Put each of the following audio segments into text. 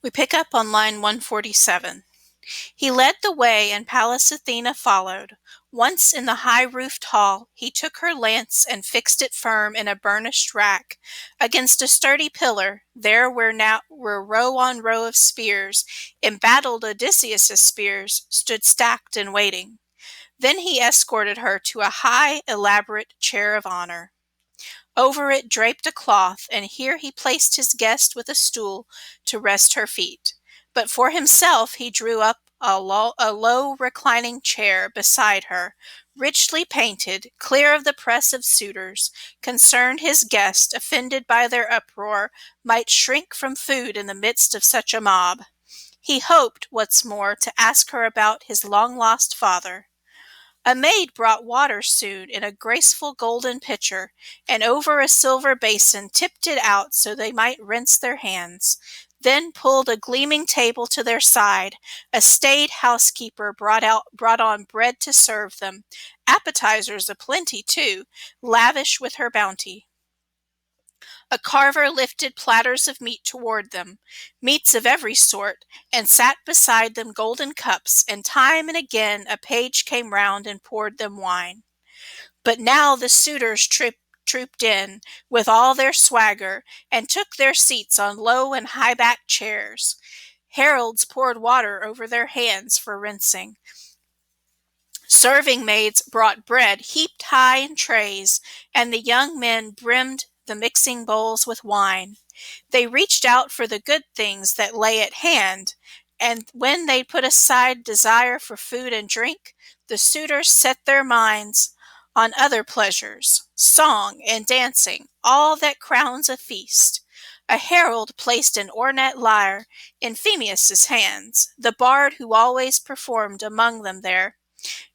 We pick up on line 147. He led the way, and Pallas Athena followed. Once in the high-roofed hall, he took her lance and fixed it firm in a burnished rack against a sturdy pillar, there where now were row on row of spears, embattled Odysseus's spears, stood stacked and waiting. Then he escorted her to a high, elaborate chair of honor. Over it draped a cloth, and here he placed his guest with a stool to rest her feet. But for himself he drew up a low reclining chair beside her, richly painted, clear of the press of suitors, concerned his guest, offended by their uproar, might shrink from food in the midst of such a mob. He hoped, what's more, to ask her about his long-lost father. A maid brought water soon in a graceful golden pitcher, and over a silver basin tipped it out so they might rinse their hands, then pulled a gleaming table to their side. A staid housekeeper brought on bread to serve them, appetizers aplenty too, lavish with her bounty. A carver lifted platters of meat toward them, meats of every sort, and sat beside them golden cups, and time and again a page came round and poured them wine. But now the suitors trooped in, with all their swagger, and took their seats on low and high-backed chairs. Heralds poured water over their hands for rinsing. Serving maids brought bread heaped high in trays, and the young men brimmed the mixing bowls with wine. They reached out for the good things that lay at hand, and when they put aside desire for food and drink, the suitors set their minds on other pleasures, song and dancing, all that crowns a feast. A herald placed an ornate lyre in Phemius's hands, the bard who always performed among them there.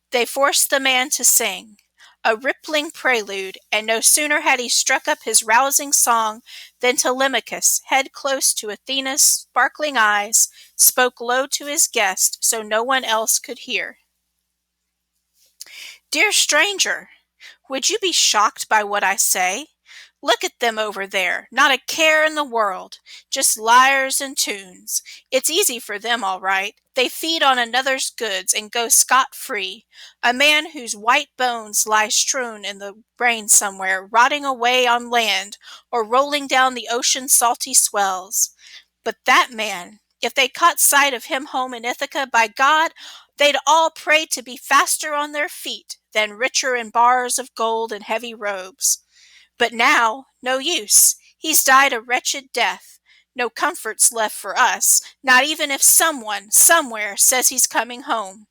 They forced the man to sing a rippling prelude, and no sooner had he struck up his rousing song than Telemachus, head close to Athena's sparkling eyes, spoke low to his guest so no one else could hear. "Dear stranger, would you be shocked by what I say? Look at them over there, not a care in the world, just lyres and tunes. It's easy for them, all right. They feed on another's goods and go scot-free. A man whose white bones lie strewn in the rain somewhere, rotting away on land, or rolling down the ocean's salty swells. But that man, if they caught sight of him home in Ithaca, by God, they'd all pray to be faster on their feet than richer in bars of gold and heavy robes. But now, no use. He's died a wretched death. No comforts left for us, not even if someone, somewhere, says he's coming home.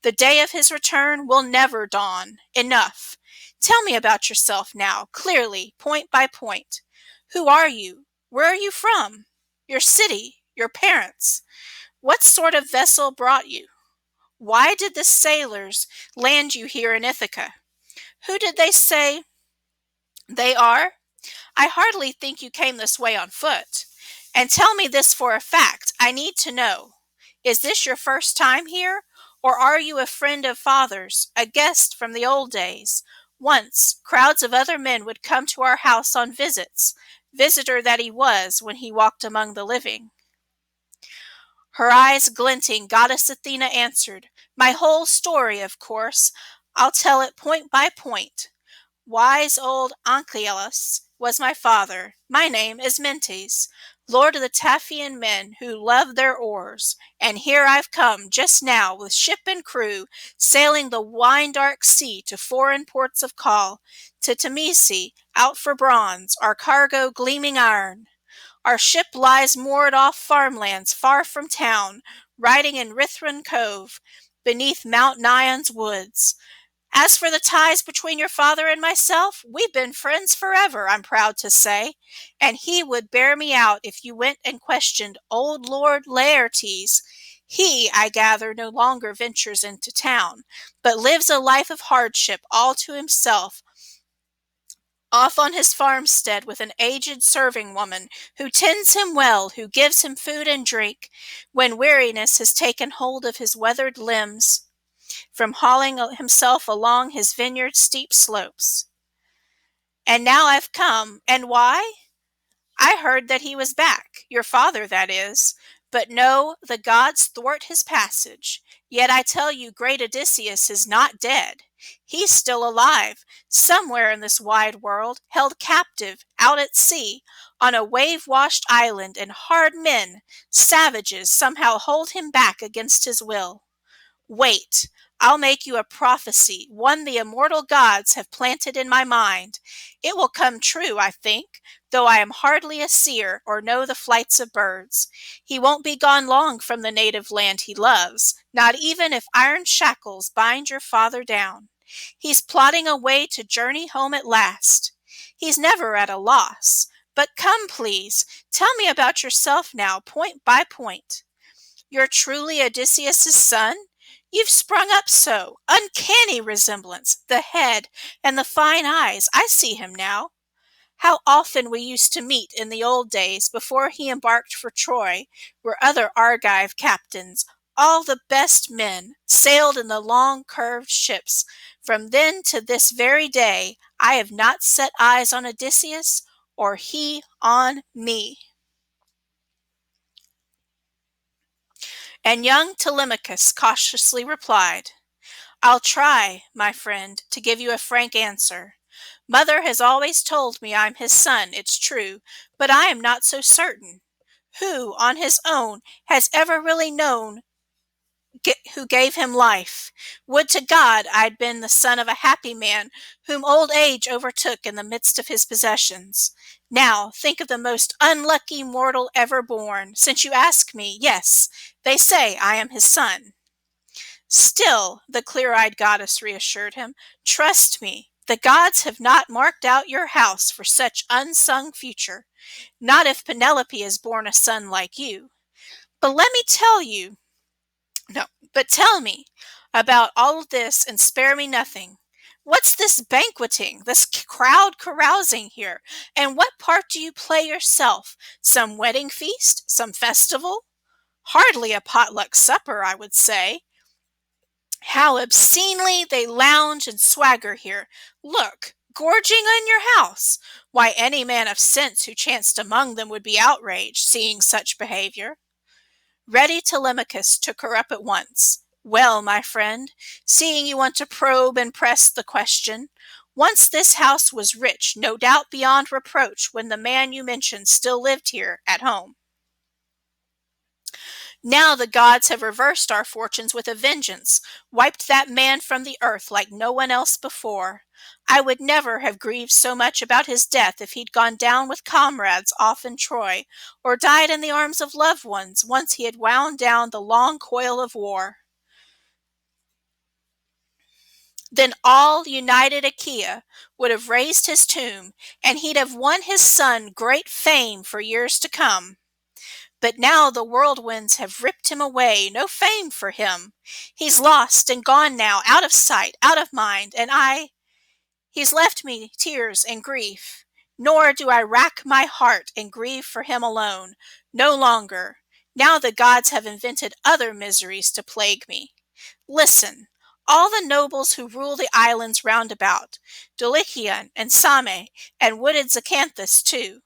The day of his return will never dawn. Enough. Tell me about yourself now, clearly, point by point. Who are you? Where are you from? Your city? Your parents? What sort of vessel brought you? Why did the sailors land you here in Ithaca? Who did they say they are? I hardly think you came this way on foot. And tell me this for a fact. I need to know. Is this your first time here? Or are you a friend of father's, a guest from the old days? Once, crowds of other men would come to our house on visits, visitor that he was when he walked among the living. Her eyes glinting, Goddess Athena answered, "My whole story, of course. I'll tell it point by point. Wise old Anchialus was my father. My name is Mentes, lord of the Taphian men who love their oars, and here I've come just now with ship and crew, sailing the wine-dark sea to foreign ports of call, to Temesi, out for bronze, our cargo gleaming iron. Our ship lies moored off farmlands far from town, riding in Rithron Cove, beneath Mount Nion's woods. As for the ties between your father and myself, we've been friends forever, I'm proud to say, and he would bear me out if you went and questioned old Lord Laertes. He, I gather, no longer ventures into town, but lives a life of hardship all to himself, off on his farmstead with an aged serving woman who tends him well, who gives him food and drink, when weariness has taken hold of his weathered limbs, from hauling himself along his vineyard's steep slopes. And now I've come, and why? I heard that he was back, your father, that is, But no, the gods thwart his passage. Yet I tell you, great Odysseus is not dead. He's still alive, somewhere in this wide world, held captive, out at sea, on a wave-washed island, and hard men, savages, somehow hold him back against his will. Wait, I'll make you a prophecy, one the immortal gods have planted in my mind. It will come true, I think, though I am hardly a seer or know the flights of birds. He won't be gone long from the native land he loves, not even if iron shackles bind your father down. He's plodding away to journey home at last. He's never at a loss. But come, please, tell me about yourself now, point by point. You're truly Odysseus's son? You've sprung up so. Uncanny resemblance. The head and the fine eyes. I see him now. How often we used to meet in the old days before he embarked for Troy, where other Argive captains, all the best men, sailed in the long curved ships. From then to this very day, I have not set eyes on Odysseus, or he on me. And young Telemachus cautiously replied, I'll try, my friend, to give you a frank answer. Mother has always told me I'm his son, it's true, but I am not so certain. Who, on his own, has ever really known who gave him life? Would to God I'd been the son of a happy man whom old age overtook in the midst of his possessions. Now, think of the most unlucky mortal ever born. Since you ask me, yes, they say I am his son. Still, the clear-eyed goddess reassured him, trust me, the gods have not marked out your house for such unsung future, not if Penelope is born a son like you. But let me tell you, no, but tell me about all of this and spare me nothing. What's this banqueting, this crowd carousing here, and what part do you play yourself? Some wedding feast, some festival? Hardly a potluck supper, I would say. How obscenely they lounge and swagger here. Look, gorging in your house. Why, any man of sense who chanced among them would be outraged, seeing such behavior. Ready Telemachus took her up at once. Well, my friend, seeing you want to probe and press the question, once this house was rich, no doubt beyond reproach, when the man you mentioned still lived here at home. Now the gods have reversed our fortunes with a vengeance, wiped that man from the earth like no one else before. I would never have grieved so much about his death if he'd gone down with comrades off in Troy, or died in the arms of loved ones once he had wound down the long coil of war. Then all united Achaea would have raised his tomb, and he'd have won his son great fame for years to come. But now the whirlwinds have ripped him away, no fame for him. He's lost and gone now, out of sight, out of mind, and he's left me tears and grief. Nor do I rack my heart and grieve for him alone, no longer. Now the gods have invented other miseries to plague me. Listen, all the nobles who rule the islands round about, Dulichion and Same, and wooded Zacynthus too,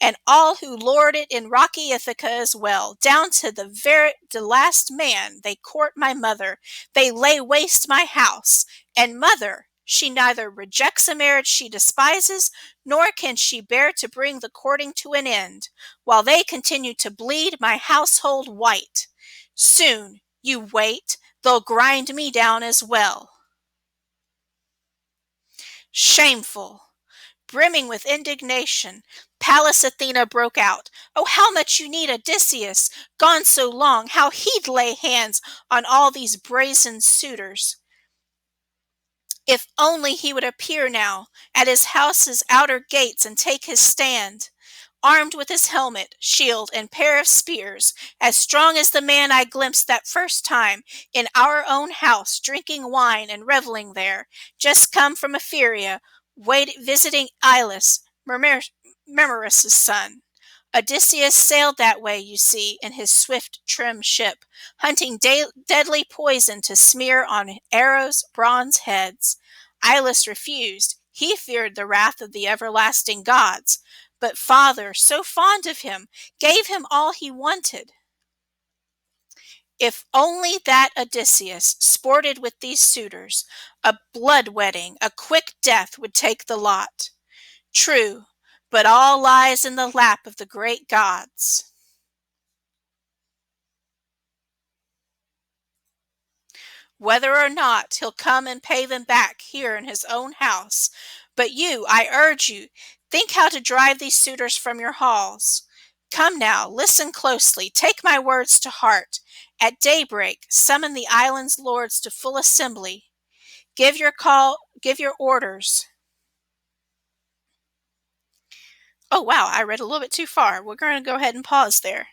and all who lord it in rocky Ithaca as well, down to the last man, they court my mother, they lay waste my house, and mother, she neither rejects a marriage she despises, nor can she bear to bring the courting to an end, while they continue to bleed my household white. Soon, you wait, they'll grind me down as well. Shameful! Brimming with indignation, Pallas Athena broke out. Oh, how much you need Odysseus, gone so long, how he'd lay hands on all these brazen suitors. If only he would appear now at his house's outer gates and take his stand, armed with his helmet, shield, and pair of spears, as strong as the man I glimpsed that first time in our own house, drinking wine and reveling there, just come from Ephyria, visiting Ilus, Mermerus' son. Odysseus sailed that way, you see, in his swift, trim ship, hunting deadly poison to smear on arrows' bronze heads. Ilus refused. He feared the wrath of the everlasting gods. But father, so fond of him, gave him all he wanted. If only that Odysseus sported with these suitors, a blood wedding, a quick death would take the lot. True, but all lies in the lap of the great gods. Whether or not he'll come and pay them back here in his own house. But you, I urge you, think how to drive these suitors from your halls. Come now, listen closely, take my words to heart. At daybreak, summon the island's lords to full assembly. Give your orders. Oh, wow, I read a little bit too far. We're going to go ahead and pause there.